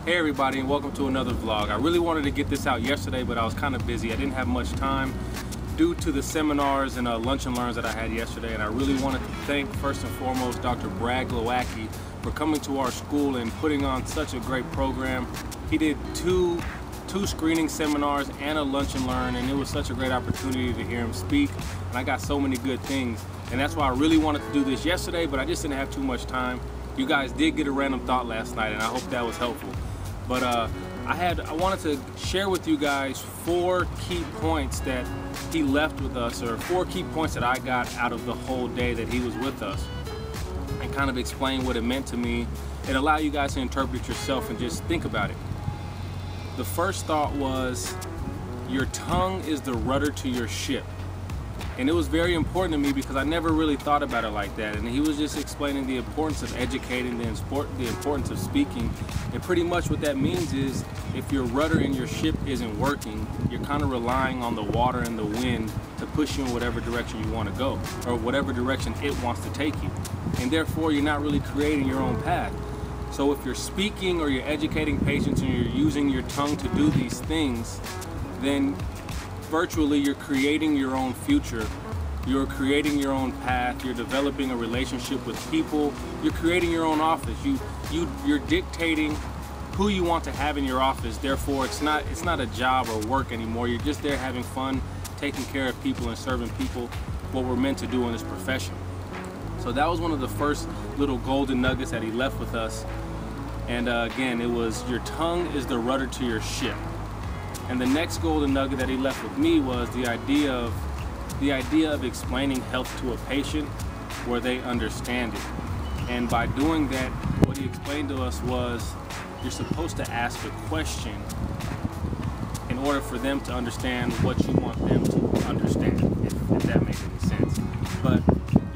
Hey everybody, and welcome to another vlog. I really wanted to get this out yesterday, but I was kind of busy. I didn't have much time due to the seminars and lunch and learns that I had yesterday, and I really wanted to thank first and foremost Dr. Glowaki for coming to our school and putting on such a great program. He did two screening seminars and a lunch and learn, and it was such a great opportunity to hear him speak, and I got so many good things, and that's why I really wanted to do this yesterday, but I just didn't have too much time. You guys did get a random thought last night, and I hope that was helpful. But I wanted to share with you guys 4 key points that he left with us, or 4 key points that I got out of the whole day that he was with us, and kind of explain what it meant to me and allow you guys to interpret yourself and just think about it. The first thought was, your tongue is the rudder to your ship. And it was very important to me because I never really thought about it like that. And he was just explaining the importance of educating, the importance of speaking. And pretty much what that means is, if your rudder in your ship isn't working, you're kind of relying on the water and the wind to push you in whatever direction you want to go, or whatever direction it wants to take you. And therefore, you're not really creating your own path. So if you're speaking or you're educating patients and you're using your tongue to do these things, then virtually you're creating your own future, you're creating your own path, you're developing a relationship with people, you're creating your own office, you're dictating who you want to have in your office. Therefore it's not a job or work anymore. You're just there having fun, taking care of people and serving people, what we're meant to do in this profession. So that was one of the first little golden nuggets that he left with us. And again, it was, your tongue is the rudder to your ship. And the next golden nugget that he left with me was the idea of explaining health to a patient where they understand it. And by doing that, what he explained to us was, you're supposed to ask a question in order for them to understand what you want them to understand, if that makes any sense. But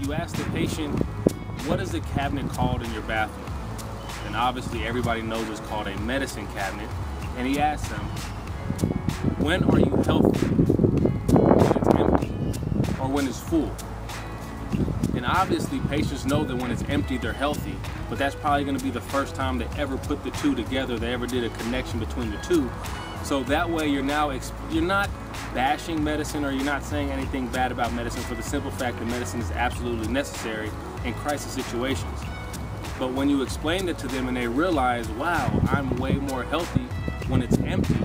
you ask the patient, what is the cabinet called in your bathroom? And obviously everybody knows it's called a medicine cabinet. And he asks them, when are you healthy? When it's empty or when it's full? And obviously patients know that when it's empty they're healthy, but that's probably going to be the first time they ever put the two together, they ever did a connection between the two. So that way you're not bashing medicine, or you're not saying anything bad about medicine, for the simple fact that medicine is absolutely necessary in crisis situations. But when you explain it to them and they realize, wow, I'm way more healthy when it's empty,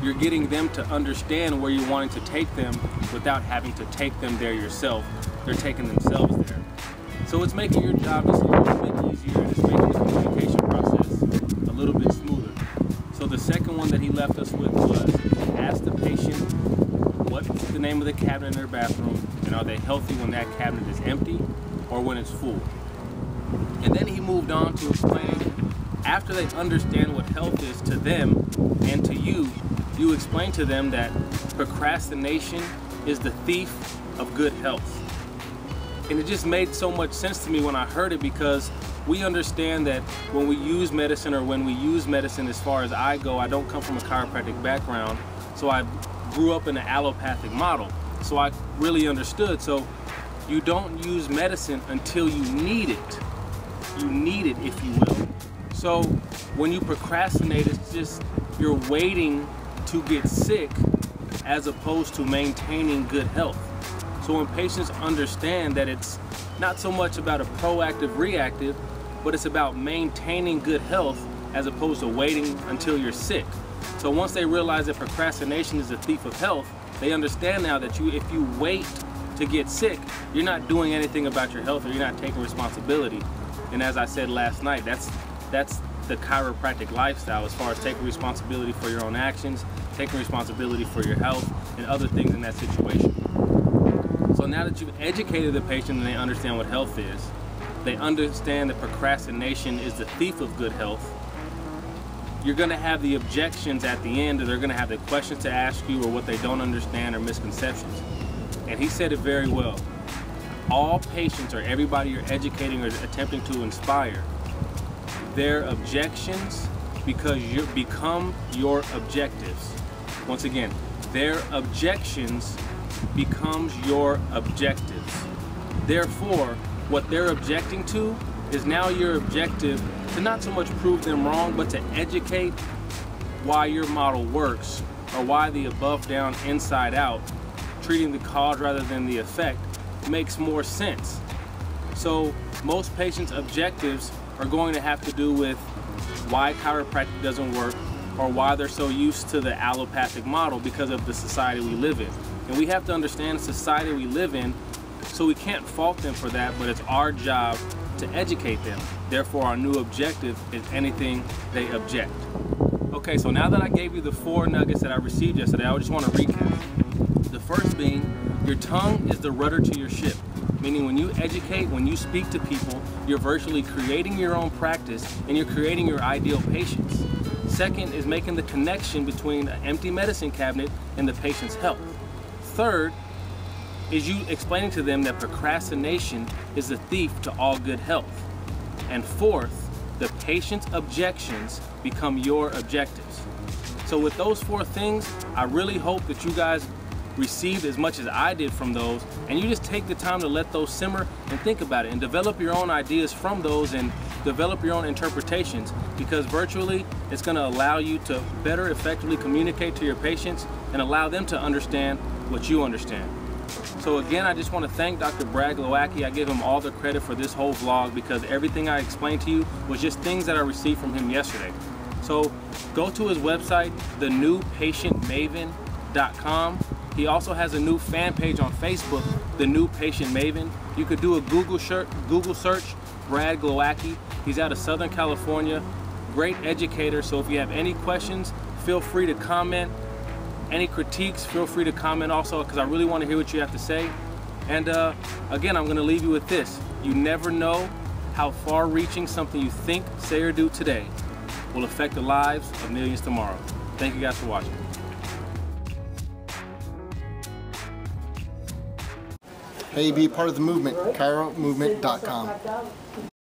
you're getting them to understand where you're wanting to take them without having to take them there yourself. They're taking themselves there. So it's making your job just a little bit easier, and it's making the communication process a little bit smoother. So the second one that he left us with was, ask the patient what's the name of the cabinet in their bathroom, and are they healthy when that cabinet is empty or when it's full. And then he moved on to explaining, after they understand what health is to them and to you, you explain to them that procrastination is the thief of good health. And it just made so much sense to me when I heard it, because we understand that when we use medicine, or when we use medicine, as far as I go, I don't come from a chiropractic background, so I grew up in an allopathic model. So I really understood. So you don't use medicine until you need it. You need it, if you will. So when you procrastinate, it's just you're waiting to get sick as opposed to maintaining good health. So when patients understand that it's not so much about a proactive, reactive, but it's about maintaining good health as opposed to waiting until you're sick. So once they realize that procrastination is a thief of health, they understand now that if you wait to get sick, you're not doing anything about your health, or you're not taking responsibility. And as I said last night, that's the chiropractic lifestyle, as far as taking responsibility for your own actions, taking responsibility for your health, and other things in that situation. So now that you've educated the patient and they understand what health is, they understand that procrastination is the thief of good health, you're going to have the objections at the end, or they're going to have the questions to ask you, or what they don't understand, or misconceptions. And he said it very well. All patients, or everybody you're educating or attempting to inspire, their objections become your objectives. Once again, their objections becomes your objectives. Therefore, what they're objecting to is now your objective to not so much prove them wrong, but to educate why your model works, or why the above, down, inside out, treating the cause rather than the effect, makes more sense. So most patients' objectives are going to have to do with why chiropractic doesn't work, or why they're so used to the allopathic model because of the society we live in. And we have to understand the society we live in, so we can't fault them for that, but it's our job to educate them. Therefore, our new objective is anything they object. Okay, so now that I gave you the 4 nuggets that I received yesterday, I just want to recap. The first being, your tongue is the rudder to your ship. Meaning when you educate, when you speak to people, you're virtually creating your own practice and you're creating your ideal patients. Second is making the connection between an empty medicine cabinet and the patient's health. Third is you explaining to them that procrastination is the thief to all good health. And fourth, the patient's objections become your objectives. So with those 4 things, I really hope that you guys received as much as I did from those, and you just take the time to let those simmer and think about it and develop your own ideas from those and develop your own interpretations, because virtually it's going to allow you to better effectively communicate to your patients and allow them to understand what you understand. So again, I just want to thank Dr. Brad Glowaki. I give him all the credit for this whole vlog because everything I explained to you was just things that I received from him yesterday. So go to his website, thenewpatientmaven.com. He also has a new fan page on Facebook, The New Patient Maven. You could do a Google search, Brad Glowaki. He's out of Southern California, great educator. So if you have any questions, feel free to comment. Any critiques, feel free to comment also, because I really want to hear what you have to say. And again, I'm going to leave you with this. You never know how far-reaching something you think, say, or do today will affect the lives of millions tomorrow. Thank you guys for watching. Hey, be a part of the movement, CHIROMOVEMENT.com.